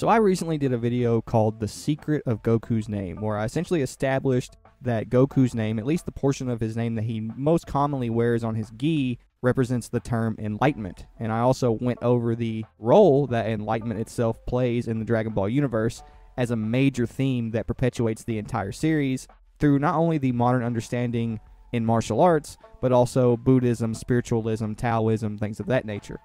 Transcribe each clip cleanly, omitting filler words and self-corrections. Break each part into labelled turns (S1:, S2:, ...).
S1: So I recently did a video called The Secret of Goku's Name, where I essentially established that Goku's name, at least the portion of his name that he most commonly wears on his gi, represents the term enlightenment. And I also went over the role that enlightenment itself plays in the Dragon Ball universe as a major theme that perpetuates the entire series through not only the modern understanding in martial arts, but also Buddhism, spiritualism, Taoism, things of that nature.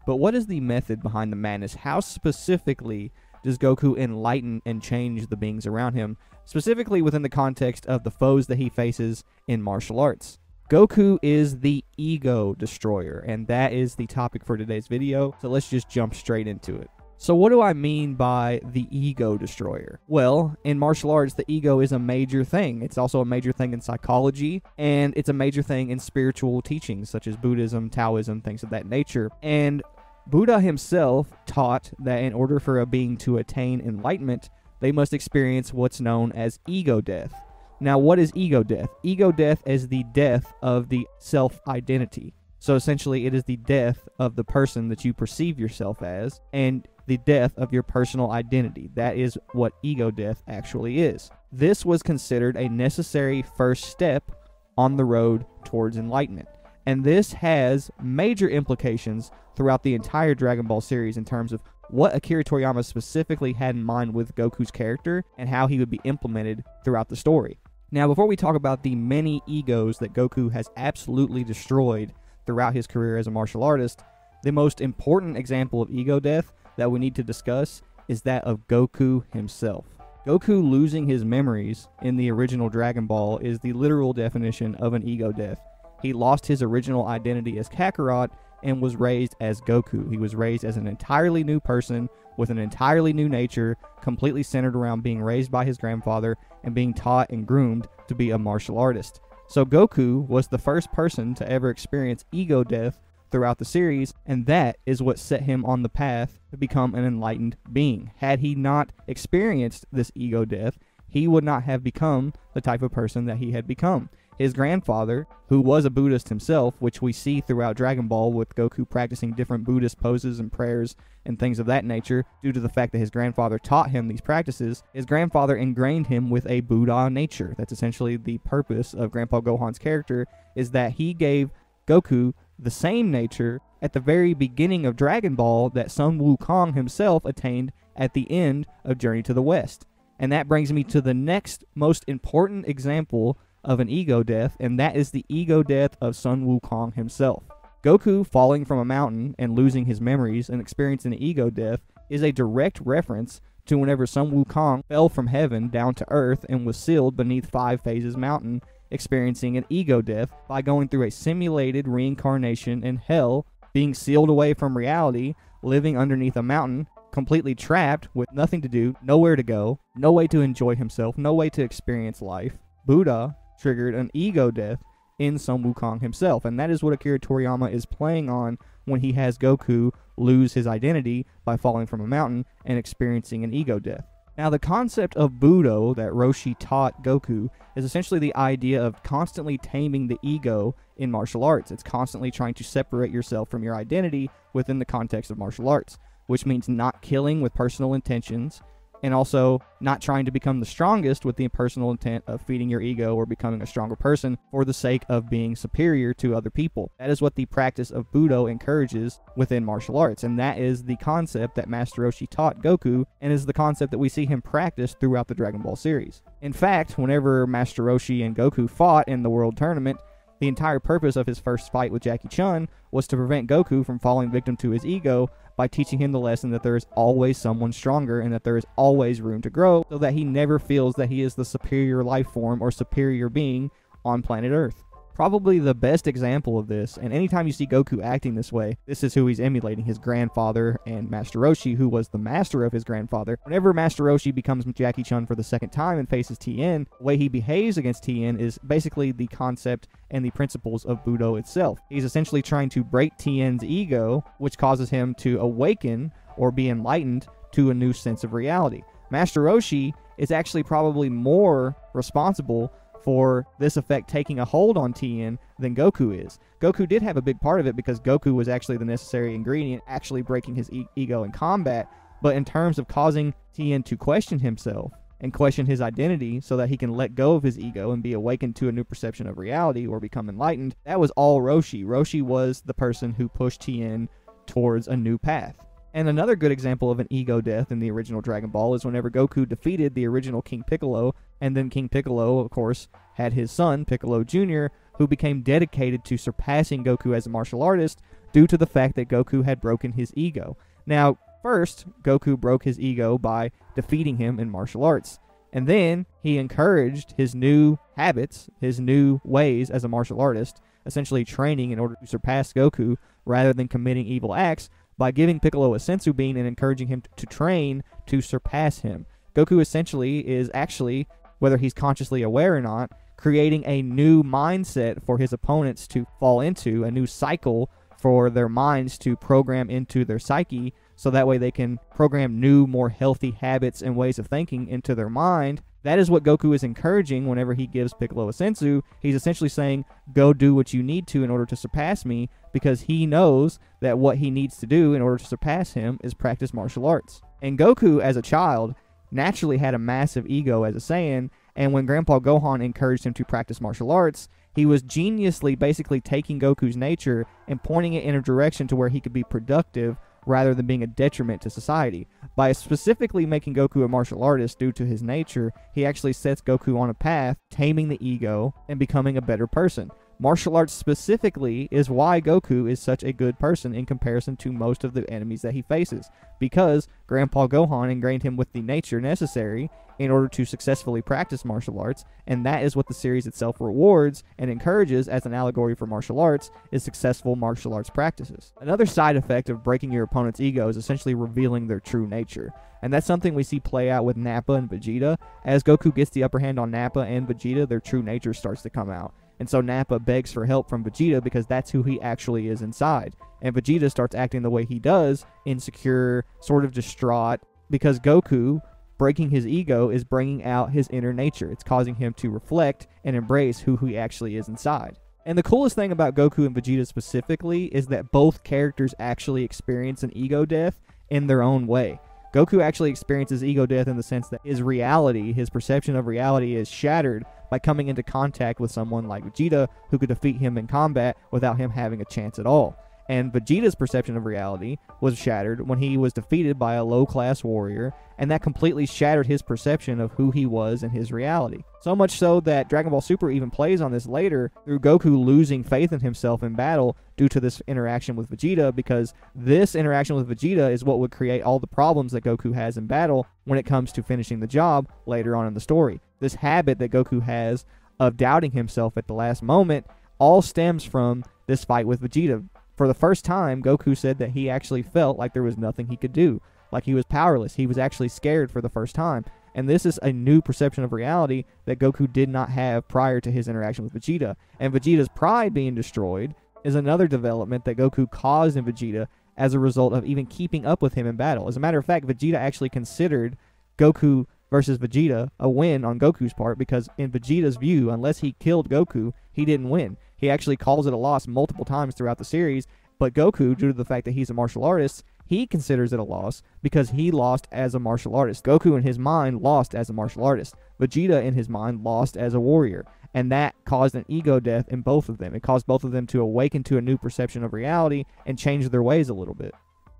S1: But what is the method behind the madness? How specifically does Goku enlighten and change the beings around him, specifically within the context of the foes that he faces in martial arts? Goku is the ego destroyer, and that is the topic for today's video, so let's just jump straight into it. So what do I mean by the ego destroyer? Well, in martial arts, the ego is a major thing. It's also a major thing in psychology, and it's a major thing in spiritual teachings, such as Buddhism, Taoism, things of that nature. And Buddha himself taught that in order for a being to attain enlightenment, they must experience what's known as ego death. Now, what is ego death? Ego death is the death of the self-identity. So essentially, it is the death of the person that you perceive yourself as, and the death of your personal identity. That is what ego death actually is. This was considered a necessary first step on the road towards enlightenment. And this has major implications throughout the entire Dragon Ball series in terms of what Akira Toriyama specifically had in mind with Goku's character and how he would be implemented throughout the story. Now, before we talk about the many egos that Goku has absolutely destroyed throughout his career as a martial artist, the most important example of ego death that we need to discuss is that of Goku himself. Goku losing his memories in the original Dragon Ball is the literal definition of an ego death. He lost his original identity as Kakarot and was raised as Goku. He was raised as an entirely new person with an entirely new nature, completely centered around being raised by his grandfather and being taught and groomed to be a martial artist. So Goku was the first person to ever experience ego death throughout the series, and that is what set him on the path to become an enlightened being. Had he not experienced this ego death, he would not have become the type of person that he had become. His grandfather, who was a Buddhist himself, which we see throughout Dragon Ball with Goku practicing different Buddhist poses and prayers and things of that nature, due to the fact that his grandfather taught him these practices, his grandfather ingrained him with a Buddha nature. That's essentially the purpose of Grandpa Gohan's character, is that he gave Goku the same nature at the very beginning of Dragon Ball that Sun Wukong himself attained at the end of Journey to the West. And that brings me to the next most important example of an ego death, and that is the ego death of Sun Wukong himself. Goku falling from a mountain and losing his memories and experiencing an ego death is a direct reference to whenever Sun Wukong fell from heaven down to earth and was sealed beneath Five Phases Mountain, experiencing an ego death by going through a simulated reincarnation in hell, being sealed away from reality, living underneath a mountain, completely trapped with nothing to do, nowhere to go, no way to enjoy himself, no way to experience life. Buddha triggered an ego death in Sun Wukong himself, and that is what Akira Toriyama is playing on when he has Goku lose his identity by falling from a mountain and experiencing an ego death. Now, the concept of Budo that Roshi taught Goku is essentially the idea of constantly taming the ego in martial arts. It's constantly trying to separate yourself from your identity within the context of martial arts, which means not killing with personal intentions, and also not trying to become the strongest with the personal intent of feeding your ego or becoming a stronger person for the sake of being superior to other people. That is what the practice of Budo encourages within martial arts, and that is the concept that Master Roshi taught Goku, and is the concept that we see him practice throughout the Dragon Ball series. In fact, whenever Master Roshi and Goku fought in the World Tournament, the entire purpose of his first fight with Jackie Chun was to prevent Goku from falling victim to his ego by teaching him the lesson that there is always someone stronger and that there is always room to grow, so that he never feels that he is the superior life form or superior being on planet Earth. Probably the best example of this, and anytime you see Goku acting this way, this is who he's emulating, his grandfather and Master Roshi, who was the master of his grandfather. Whenever Master Roshi becomes Jackie Chun for the second time and faces Tien, the way he behaves against Tien is basically the concept and the principles of Budo itself. He's essentially trying to break Tien's ego, which causes him to awaken or be enlightened to a new sense of reality. Master Roshi is actually probably more responsible for this effect taking a hold on Tien than Goku is. Goku did have a big part of it because Goku was actually the necessary ingredient, actually breaking his ego in combat, but in terms of causing Tien to question himself and question his identity so that he can let go of his ego and be awakened to a new perception of reality or become enlightened, that was all Roshi. Roshi was the person who pushed Tien towards a new path. And another good example of an ego death in the original Dragon Ball is whenever Goku defeated the original King Piccolo, and then King Piccolo, of course, had his son, Piccolo Jr., who became dedicated to surpassing Goku as a martial artist due to the fact that Goku had broken his ego. Now, first, Goku broke his ego by defeating him in martial arts. And then he encouraged his new habits, his new ways as a martial artist, essentially training in order to surpass Goku rather than committing evil acts, by giving Piccolo a senzu bean and encouraging him to train to surpass him. Goku essentially is actually, whether he's consciously aware or not, creating a new mindset for his opponents to fall into, a new cycle for their minds to program into their psyche, so that way they can program new, more healthy habits and ways of thinking into their mind. That is what Goku is encouraging whenever he gives Piccolo a senzu. He's essentially saying, go do what you need to in order to surpass me, because he knows that what he needs to do in order to surpass him is practice martial arts. And Goku, as a child, naturally had a massive ego as a Saiyan, and when Grandpa Gohan encouraged him to practice martial arts, he was geniusly basically taking Goku's nature and pointing it in a direction to where he could be productive rather than being a detriment to society. By specifically making Goku a martial artist due to his nature, he actually sets Goku on a path, taming the ego and becoming a better person. Martial arts specifically is why Goku is such a good person in comparison to most of the enemies that he faces, because Grandpa Gohan ingrained him with the nature necessary in order to successfully practice martial arts, and that is what the series itself rewards and encourages as an allegory for martial arts, is successful martial arts practices. Another side effect of breaking your opponent's ego is essentially revealing their true nature, and that's something we see play out with Nappa and Vegeta. As Goku gets the upper hand on Nappa and Vegeta, their true nature starts to come out. And so Nappa begs for help from Vegeta because that's who he actually is inside. And Vegeta starts acting the way he does, insecure, sort of distraught, because Goku, breaking his ego, is bringing out his inner nature. It's causing him to reflect and embrace who he actually is inside. And the coolest thing about Goku and Vegeta specifically is that both characters actually experience an ego death in their own way. Goku actually experiences ego death in the sense that his reality, his perception of reality, is shattered by coming into contact with someone like Vegeta, who could defeat him in combat without him having a chance at all. And Vegeta's perception of reality was shattered when he was defeated by a low-class warrior, and that completely shattered his perception of who he was and his reality. So much so that Dragon Ball Super even plays on this later through Goku losing faith in himself in battle due to this interaction with Vegeta, because this interaction with Vegeta is what would create all the problems that Goku has in battle when it comes to finishing the job later on in the story. This habit that Goku has of doubting himself at the last moment all stems from this fight with Vegeta. For the first time, Goku said that he actually felt like there was nothing he could do, like he was powerless. He was actually scared for the first time. And this is a new perception of reality that Goku did not have prior to his interaction with Vegeta. And Vegeta's pride being destroyed is another development that Goku caused in Vegeta as a result of even keeping up with him in battle. As a matter of fact, Vegeta actually considered Goku versus Vegeta a win on Goku's part, because in Vegeta's view, unless he killed Goku, he didn't win. He actually calls it a loss multiple times throughout the series, but Goku, due to the fact that he's a martial artist, he considers it a loss because he lost as a martial artist. Goku in his mind lost as a martial artist. Vegeta in his mind lost as a warrior. And that caused an ego death in both of them. It caused both of them to awaken to a new perception of reality and change their ways a little bit.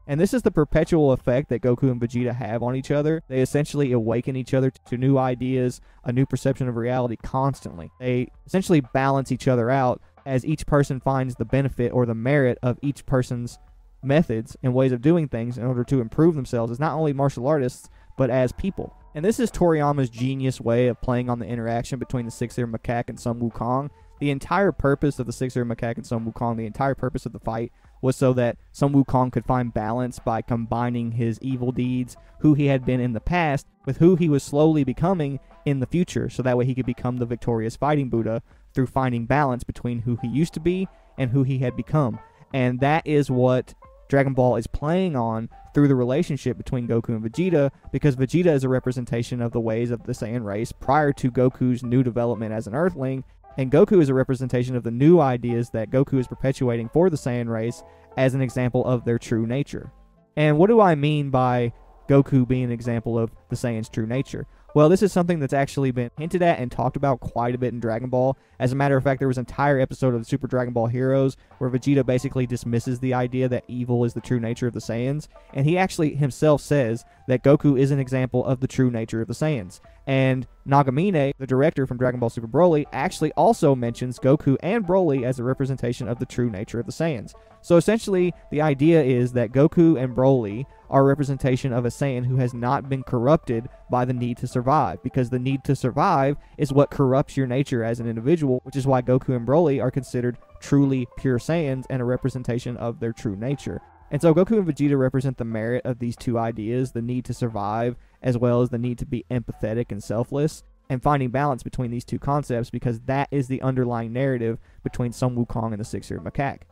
S1: And this is the perpetual effect that Goku and Vegeta have on each other. They essentially awaken each other to new ideas, a new perception of reality constantly. They essentially balance each other out as each person finds the benefit or the merit of each person's methods and ways of doing things in order to improve themselves as not only martial artists, but as people. And this is Toriyama's genius way of playing on the interaction between the Six-Eared Macaque and Sun Wukong. The entire purpose of the Six-Eared Macaque and Sun Wukong, the entire purpose of the fight, was so that Sun Wukong could find balance by combining his evil deeds, who he had been in the past, with who he was slowly becoming in the future, so that way he could become the victorious fighting Buddha through finding balance between who he used to be and who he had become. And that is what Dragon Ball is playing on through the relationship between Goku and Vegeta, because Vegeta is a representation of the ways of the Saiyan race prior to Goku's new development as an Earthling, and Goku is a representation of the new ideas that Goku is perpetuating for the Saiyan race as an example of their true nature. And what do I mean by Goku being an example of the Saiyan's true nature. Well, this is something that's actually been hinted at and talked about quite a bit in Dragon Ball. As a matter of fact, there was an entire episode of the Super Dragon Ball Heroes where Vegeta basically dismisses the idea that evil is the true nature of the Saiyans, and he actually himself says that Goku is an example of the true nature of the Saiyans. And Nagamine, the director from Dragon Ball Super Broly, actually also mentions Goku and Broly as a representation of the true nature of the Saiyans. So essentially, the idea is that Goku and Broly are a representation of a Saiyan who has not been corrupted by the need to survive, because the need to survive is what corrupts your nature as an individual, which is why Goku and Broly are considered truly pure Saiyans and a representation of their true nature. And so Goku and Vegeta represent the merit of these two ideas, the need to survive as well as the need to be empathetic and selfless, and finding balance between these two concepts, because that is the underlying narrative between Sun Wukong and the Six-Eared Macaque.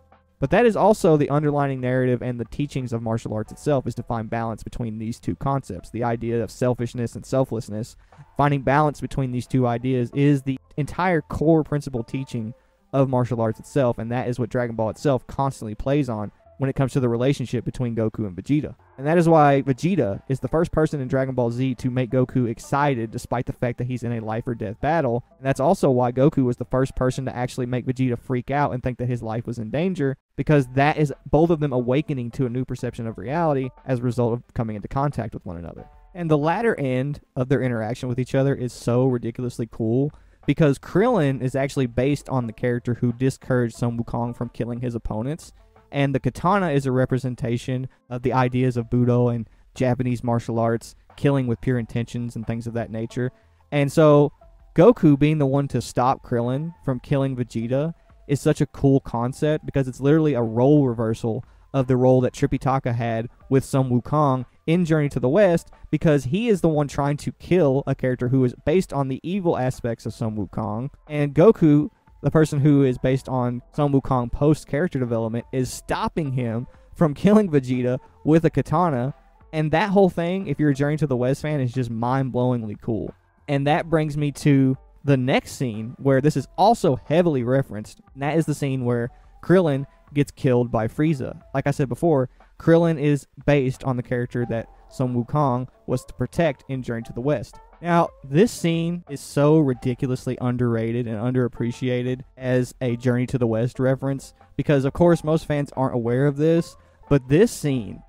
S1: But that is also the underlying narrative and the teachings of martial arts itself, is to find balance between these two concepts. The idea of selfishness and selflessness, finding balance between these two ideas is the entire core principle teaching of martial arts itself, and that is what Dragon Ball itself constantly plays on when it comes to the relationship between Goku and Vegeta. And that is why Vegeta is the first person in Dragon Ball Z to make Goku excited despite the fact that he's in a life or death battle. And that's also why Goku was the first person to actually make Vegeta freak out and think that his life was in danger, because that is both of them awakening to a new perception of reality as a result of coming into contact with one another. And the latter end of their interaction with each other is so ridiculously cool, because Krillin is actually based on the character who discouraged Sun Wukong from killing his opponents. And the katana is a representation of the ideas of Budo and Japanese martial arts, killing with pure intentions and things of that nature. And so Goku being the one to stop Krillin from killing Vegeta is such a cool concept, because it's literally a role reversal of the role that Tripitaka had with Sun Wukong in Journey to the West, because he is the one trying to kill a character who is based on the evil aspects of Sun Wukong. And Goku, the person who is based on Sun Wukong post-character development, is stopping him from killing Vegeta with a katana. And that whole thing, if you're a Journey to the West fan, is just mind-blowingly cool. And that brings me to the next scene, where this is also heavily referenced, and that is the scene where Krillin gets killed by Frieza. Like I said before, Krillin is based on the character that Sun Wukong was to protect in Journey to the West. Now, this scene is so ridiculously underrated and underappreciated as a Journey to the West reference, because of course most fans aren't aware of this, but this scene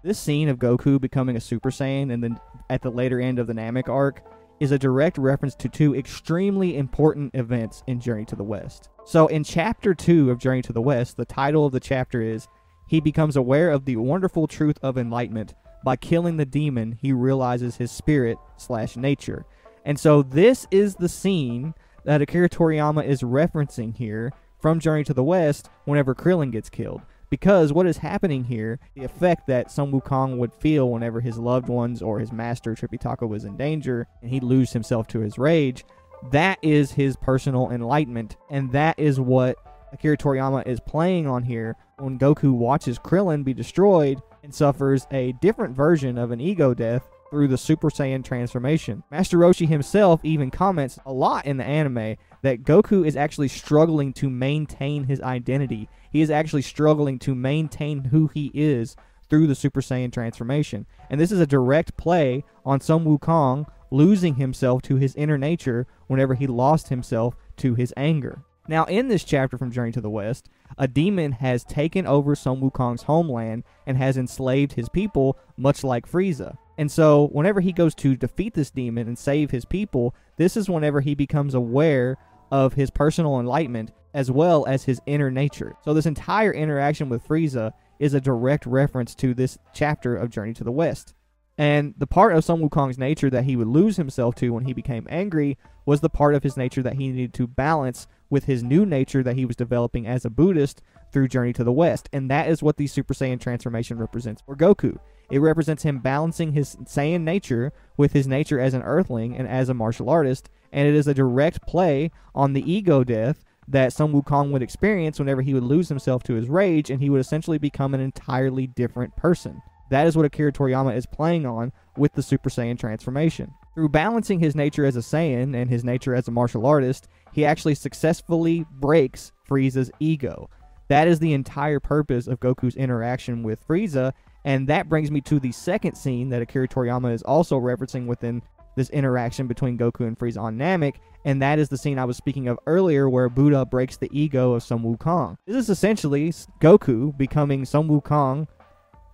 S1: of Goku becoming a Super Saiyan and then at the later end of the Namek arc is a direct reference to two extremely important events in Journey to the West. So in Chapter 2 of Journey to the West, the title of the chapter is, "He becomes aware of the wonderful truth of enlightenment. By killing the demon, he realizes his spirit/nature." And so this is the scene that Akira Toriyama is referencing here from Journey to the West whenever Krillin gets killed. Because what is happening here, the effect that Sun Wukong would feel whenever his loved ones or his master Tripitaka was in danger and he'd lose himself to his rage, that is his personal enlightenment. And that is what Akira Toriyama is playing on here when Goku watches Krillin be destroyed and suffers a different version of an ego death through the Super Saiyan transformation. Master Roshi himself even comments a lot in the anime that Goku is actually struggling to maintain his identity. He is actually struggling to maintain who he is through the Super Saiyan transformation. And this is a direct play on Sun Wukong losing himself to his inner nature whenever he lost himself to his anger. Now, in this chapter from Journey to the West, a demon has taken over Sun Wukong's homeland and has enslaved his people, much like Frieza. And so, whenever he goes to defeat this demon and save his people, this is whenever he becomes aware of his personal enlightenment as well as his inner nature. So this entire interaction with Frieza is a direct reference to this chapter of Journey to the West. And the part of Sun Wukong's nature that he would lose himself to when he became angry was the part of his nature that he needed to balance with his new nature that he was developing as a Buddhist through Journey to the West. And that is what the Super Saiyan transformation represents for Goku. It represents him balancing his Saiyan nature with his nature as an Earthling and as a martial artist. And it is a direct play on the ego death that Sun Wukong would experience whenever he would lose himself to his rage, and he would essentially become an entirely different person. That is what Akira Toriyama is playing on with the Super Saiyan transformation. Through balancing his nature as a Saiyan and his nature as a martial artist, he actually successfully breaks Frieza's ego. That is the entire purpose of Goku's interaction with Frieza, And that brings me to the second scene that Akira Toriyama is also referencing within this interaction between Goku and Frieza on Namek, and that is the scene I was speaking of earlier where Buddha breaks the ego of Sun Wukong. This is essentially Goku becoming Sun Wukong,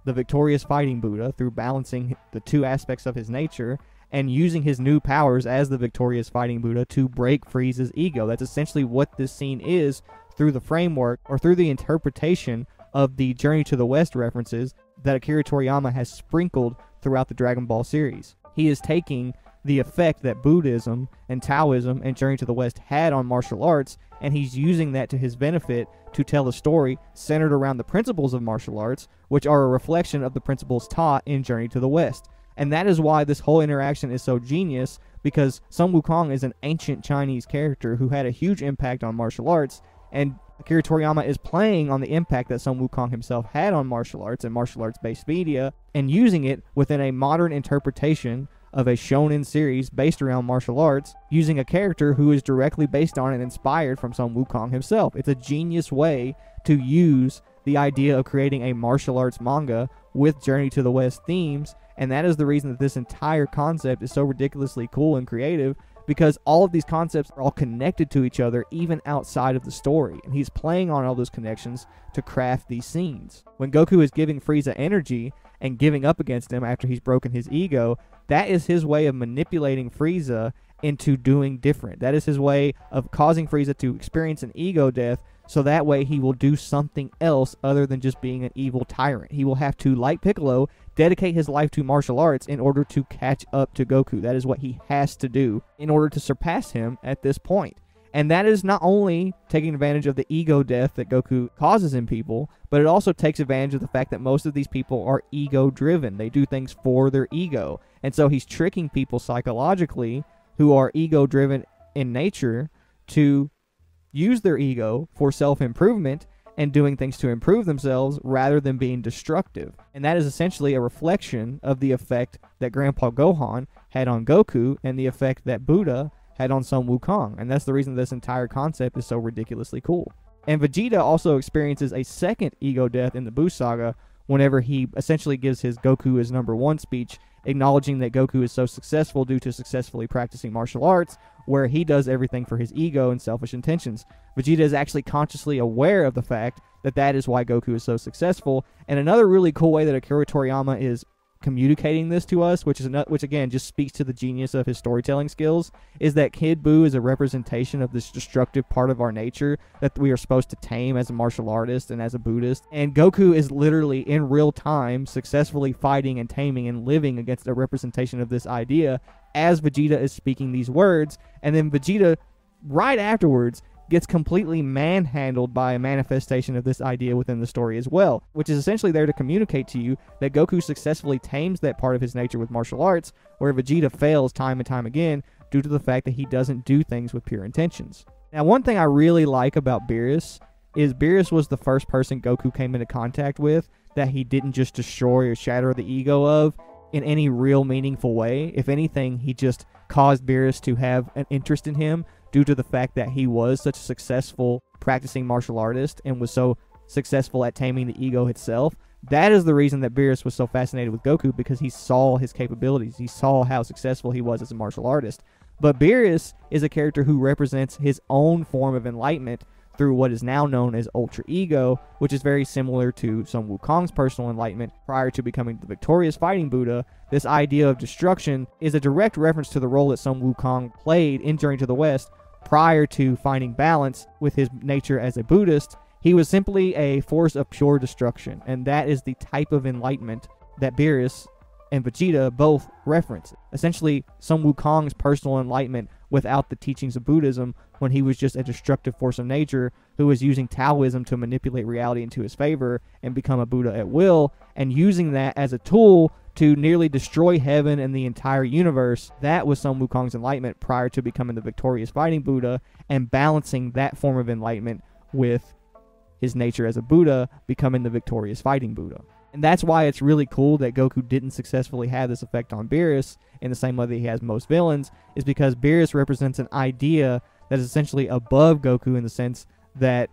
S1: the victorious fighting Buddha, through balancing the two aspects of his nature and using his new powers as the victorious fighting Buddha to break Frieza's ego. That's essentially what this scene is through the framework or through the interpretation of the Journey to the West references that Akira Toriyama has sprinkled throughout the Dragon Ball series. He is taking the effect that Buddhism and Taoism and Journey to the West had on martial arts, and he's using that to his benefit to tell a story centered around the principles of martial arts, which are a reflection of the principles taught in Journey to the West. And that is why this whole interaction is so genius, because Sun Wukong is an ancient Chinese character who had a huge impact on martial arts, and Akira Toriyama is playing on the impact that Sun Wukong himself had on martial arts and martial arts-based media, and using it within a modern interpretation of a shonen series based around martial arts, using a character who is directly based on and inspired from Sun Wukong himself. It's a genius way to use the idea of creating a martial arts manga with Journey to the West themes, and that is the reason that this entire concept is so ridiculously cool and creative, because all of these concepts are all connected to each other even outside of the story, and he's playing on all those connections to craft these scenes. When Goku is giving Frieza energy and giving up against him after he's broken his ego, that is his way of manipulating Frieza into doing different. That is his way of causing Frieza to experience an ego death, so that way he will do something else other than just being an evil tyrant. He will have to, like Piccolo, dedicate his life to martial arts in order to catch up to Goku. That is what he has to do in order to surpass him at this point. And that is not only taking advantage of the ego death that Goku causes in people, but it also takes advantage of the fact that most of these people are ego-driven. They do things for their ego. And so he's tricking people psychologically who are ego-driven in nature to use their ego for self-improvement and doing things to improve themselves rather than being destructive. And that is essentially a reflection of the effect that Grandpa Gohan had on Goku and the effect that Buddha had on Sun Wukong. And that's the reason this entire concept is so ridiculously cool. And Vegeta also experiences a second ego death in the Buu Saga whenever he essentially gives his Goku is #1 speech, acknowledging that Goku is so successful due to successfully practicing martial arts, where he does everything for his ego and selfish intentions. Vegeta is actually consciously aware of the fact that that is why Goku is so successful. And another really cool way that Akira Toriyama is communicating this to us, which again just speaks to the genius of his storytelling skills, is that Kid Buu is a representation of this destructive part of our nature that we are supposed to tame as a martial artist and as a Buddhist. And Goku is literally in real time successfully fighting and taming and living against a representation of this idea as Vegeta is speaking these words. And then Vegeta right afterwards gets completely manhandled by a manifestation of this idea within the story as well, which is essentially there to communicate to you that Goku successfully tames that part of his nature with martial arts, where Vegeta fails time and time again due to the fact that he doesn't do things with pure intentions. Now, one thing I really like about Beerus is Beerus was the first person Goku came into contact with that he didn't just destroy or shatter the ego of in any real meaningful way. If anything, he just caused Beerus to have an interest in him due to the fact that he was such a successful practicing martial artist and was so successful at taming the ego itself. That is the reason that Beerus was so fascinated with Goku, because he saw his capabilities. He saw how successful he was as a martial artist. But Beerus is a character who represents his own form of enlightenment through what is now known as Ultra Ego, which is very similar to Sun Wukong's personal enlightenment prior to becoming the victorious fighting Buddha. This idea of destruction is a direct reference to the role that Sun Wukong played in Journey to the West prior to finding balance with his nature as a Buddhist. He was simply a force of pure destruction, and that is the type of enlightenment that Beerus and Vegeta both reference. Essentially, Sun Wukong's personal enlightenment without the teachings of Buddhism, when he was just a destructive force of nature who was using Taoism to manipulate reality into his favor and become a Buddha at will, and using that as a tool to nearly destroy heaven and the entire universe. That was Sun Wukong's enlightenment prior to becoming the victorious fighting Buddha, and balancing that form of enlightenment with his nature as a Buddha, becoming the victorious fighting Buddha. And that's why it's really cool that Goku didn't successfully have this effect on Beerus in the same way that he has most villains, is because Beerus represents an idea that is essentially above Goku, in the sense that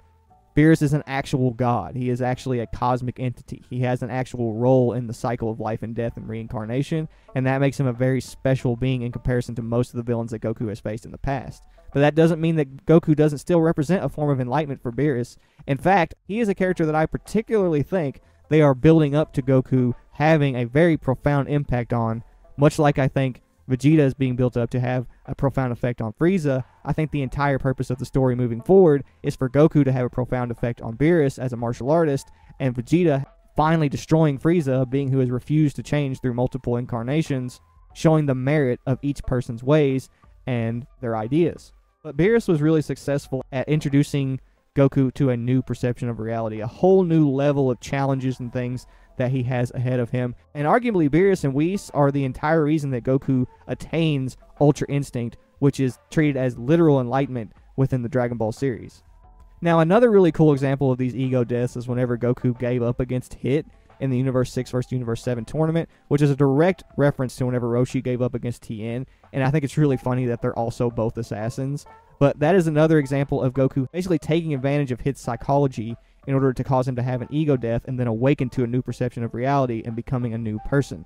S1: Beerus is an actual god. He is actually a cosmic entity. He has an actual role in the cycle of life and death and reincarnation, and that makes him a very special being in comparison to most of the villains that Goku has faced in the past. But that doesn't mean that Goku doesn't still represent a form of enlightenment for Beerus. In fact, he is a character that I particularly think they are building up to Goku having a very profound impact on, much like I think Vegeta is being built up to have a profound effect on Frieza. I think the entire purpose of the story moving forward is for Goku to have a profound effect on Beerus as a martial artist, and Vegeta finally destroying Frieza, being who has refused to change through multiple incarnations, showing the merit of each person's ways and their ideas. But Beerus was really successful at introducing Goku to a new perception of reality, a whole new level of challenges and things that he has ahead of him. And arguably, Beerus and Whis are the entire reason that Goku attains Ultra Instinct, which is treated as literal enlightenment within the Dragon Ball series. Now, another really cool example of these ego deaths is whenever Goku gave up against Hit in the Universe 6 vs. Universe 7 tournament, which is a direct reference to whenever Roshi gave up against Tien. And I think it's really funny that they're also both assassins. But that is another example of Goku basically taking advantage of Hit's psychology in order to cause him to have an ego death and then awaken to a new perception of reality and becoming a new person.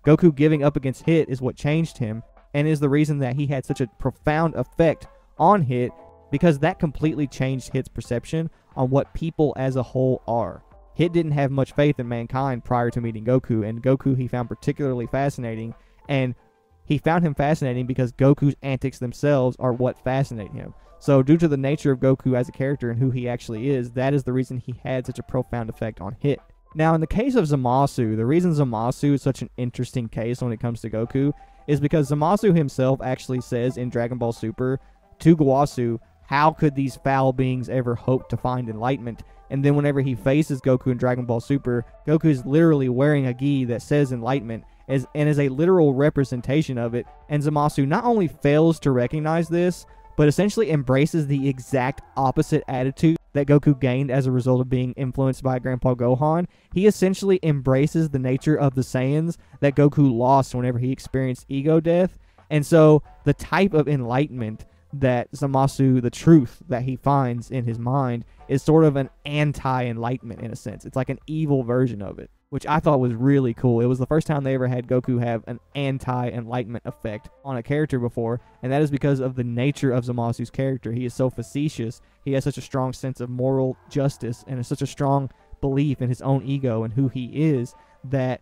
S1: Goku giving up against Hit is what changed him, and is the reason that he had such a profound effect on Hit, because that completely changed Hit's perception on what people as a whole are. Hit didn't have much faith in mankind prior to meeting Goku, and Goku he found particularly fascinating, and he found him fascinating because Goku's antics themselves are what fascinate him. So due to the nature of Goku as a character and who he actually is, that is the reason he had such a profound effect on Hit. Now, in the case of Zamasu, the reason Zamasu is such an interesting case when it comes to Goku is because Zamasu himself actually says in Dragon Ball Super to Gowasu, how could these foul beings ever hope to find enlightenment? And then whenever he faces Goku in Dragon Ball Super, Goku is literally wearing a gi that says enlightenment and is a literal representation of it. And Zamasu not only fails to recognize this, but essentially embraces the exact opposite attitude that Goku gained as a result of being influenced by Grandpa Gohan. He essentially embraces the nature of the Saiyans that Goku lost whenever he experienced ego death. And so the type of enlightenment that Zamasu, the truth that he finds in his mind, is sort of an anti-enlightenment in a sense. It's like an evil version of it, which I thought was really cool. It was the first time they ever had Goku have an anti-enlightenment effect on a character before, and that is because of the nature of Zamasu's character. He is so facetious, he has such a strong sense of moral justice, and such a strong belief in his own ego and who he is, that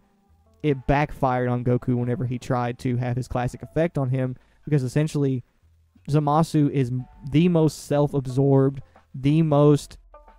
S1: it backfired on Goku whenever he tried to have his classic effect on him, because essentially Zamasu is the most self-absorbed, the most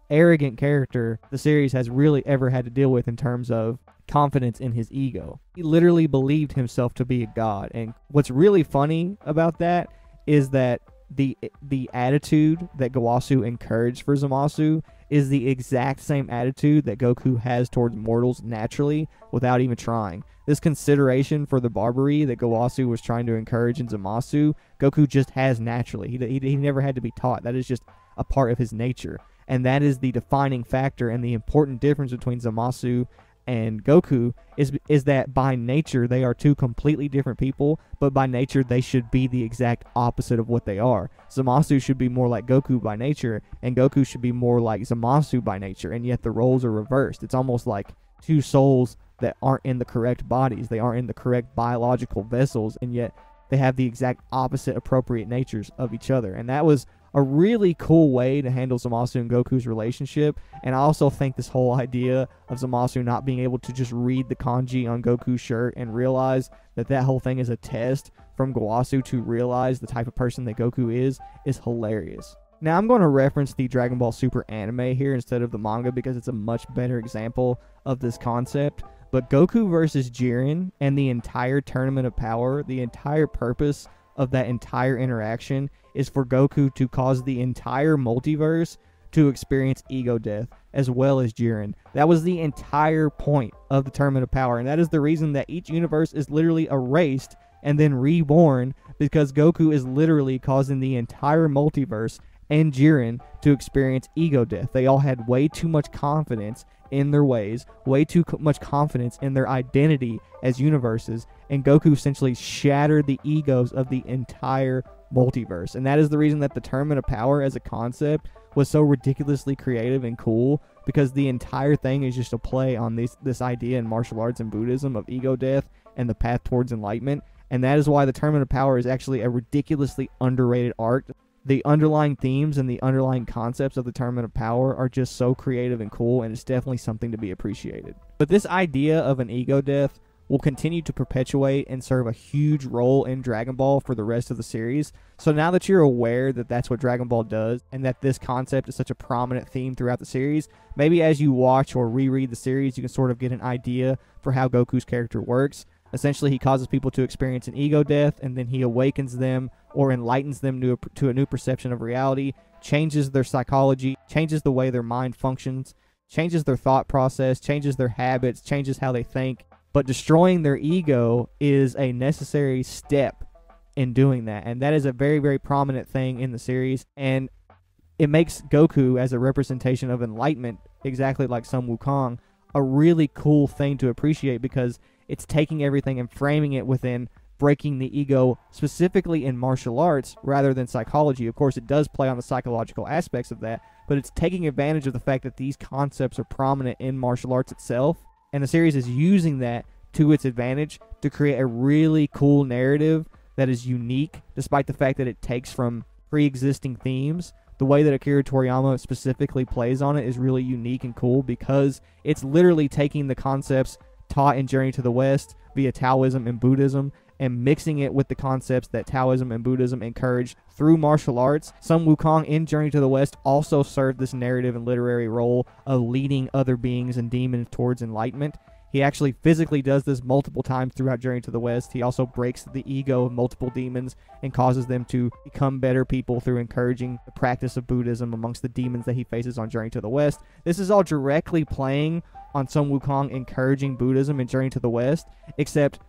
S1: arrogant character the series has really ever had to deal with in terms of confidence in his ego. He literally believed himself to be a god, and what's really funny about that is that the attitude that Gowasu encouraged for Zamasu is the exact same attitude that Goku has towards mortals naturally without even trying. This consideration for the Barbary that Gowasu was trying to encourage in Zamasu, Goku just has naturally. He never had to be taught. That is just a part of his nature. And that is the defining factor and the important difference between Zamasu and Goku is that by nature they are two completely different people, but by nature they should be the exact opposite of what they are. Zamasu should be more like Goku by nature, and Goku should be more like Zamasu by nature, and yet the roles are reversed. It's almost like two souls that aren't in the correct bodies. They aren't in the correct biological vessels, and yet they have the exact opposite appropriate natures of each other. And that was a really cool way to handle Zamasu and Goku's relationship. And I also think this whole idea of Zamasu not being able to just read the kanji on Goku's shirt and realize that that whole thing is a test from Gowasu to realize the type of person that Goku is hilarious. Now I'm going to reference the Dragon Ball Super anime here instead of the manga because it's a much better example of this concept. But Goku versus Jiren and the entire Tournament of Power, the entire purpose of that entire interaction is for Goku to cause the entire multiverse to experience ego death as well as Jiren. That was the entire point of the Tournament of Power, and that is the reason that each universe is literally erased and then reborn, because Goku is literally causing the entire multiverse and Jiren to experience ego death. They all had way too much confidence in their ways, way too much confidence in their identity as universes, and Goku essentially shattered the egos of the entire multiverse. And that is the reason that the Tournament of Power as a concept was so ridiculously creative and cool, because the entire thing is just a play on this idea in martial arts and Buddhism of ego death and the path towards enlightenment. And that is why the Tournament of Power is actually a ridiculously underrated arc. The underlying themes and the underlying concepts of the Tournament of Power are just so creative and cool, and it's definitely something to be appreciated. But this idea of an ego death will continue to perpetuate and serve a huge role in Dragon Ball for the rest of the series. So now that you're aware that that's what Dragon Ball does, and that this concept is such a prominent theme throughout the series, maybe as you watch or reread the series, you can sort of get an idea for how Goku's character works. Essentially, he causes people to experience an ego death, and then he awakens them or enlightens them to a new perception of reality, changes their psychology, changes the way their mind functions, changes their thought process, changes their habits, changes how they think. But destroying their ego is a necessary step in doing that, and that is a very, very prominent thing in the series, and it makes Goku as a representation of enlightenment, exactly like Sun Wukong, a really cool thing to appreciate, because it's taking everything and framing it within breaking the ego, specifically in martial arts rather than psychology. Of course, it does play on the psychological aspects of that, but it's taking advantage of the fact that these concepts are prominent in martial arts itself, and the series is using that to its advantage to create a really cool narrative that is unique, despite the fact that it takes from pre-existing themes. The way that Akira Toriyama specifically plays on it is really unique and cool, because it's literally taking the concepts taught in Journey to the West via Taoism and Buddhism and mixing it with the concepts that Taoism and Buddhism encourage through martial arts. Sun Wukong in Journey to the West also served this narrative and literary role of leading other beings and demons towards enlightenment. He actually physically does this multiple times throughout Journey to the West. He also breaks the ego of multiple demons and causes them to become better people through encouraging the practice of Buddhism amongst the demons that he faces on Journey to the West. This is all directly playing on Sun Wukong encouraging Buddhism in Journey to the West, except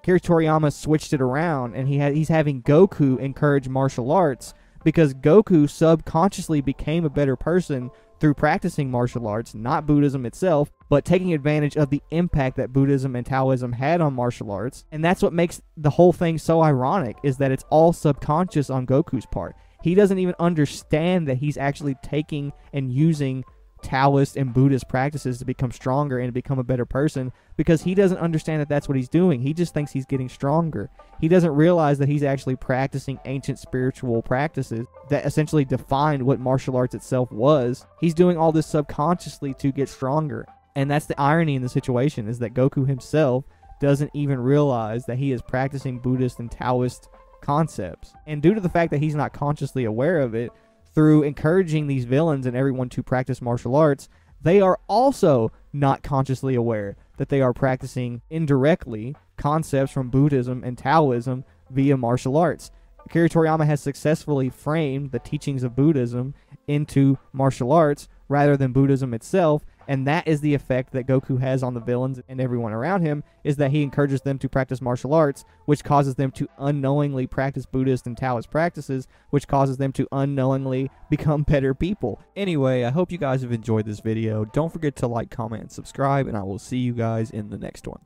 S1: Akira Toriyama switched it around, and he's having Goku encourage martial arts, because Goku subconsciously became a better person through practicing martial arts, not Buddhism itself, but taking advantage of the impact that Buddhism and Taoism had on martial arts. And that's what makes the whole thing so ironic, is that it's all subconscious on Goku's part. He doesn't even understand that he's actually taking and using Taoist and Buddhist practices to become stronger and to become a better person, because he doesn't understand that that's what he's doing. He just thinks he's getting stronger. He doesn't realize that he's actually practicing ancient spiritual practices that essentially defined what martial arts itself was. He's doing all this subconsciously to get stronger. And that's the irony in the situation, is that Goku himself doesn't even realize that he is practicing Buddhist and Taoist concepts. And due to the fact that he's not consciously aware of it, through encouraging these villains and everyone to practice martial arts, they are also not consciously aware that they are practicing indirectly concepts from Buddhism and Taoism via martial arts. Akira Toriyama has successfully framed the teachings of Buddhism into martial arts rather than Buddhism itself, and that is the effect that Goku has on the villains and everyone around him, is that he encourages them to practice martial arts, which causes them to unknowingly practice Buddhist and Taoist practices, which causes them to unknowingly become better people. Anyway, I hope you guys have enjoyed this video. Don't forget to like, comment, and subscribe, and I will see you guys in the next one.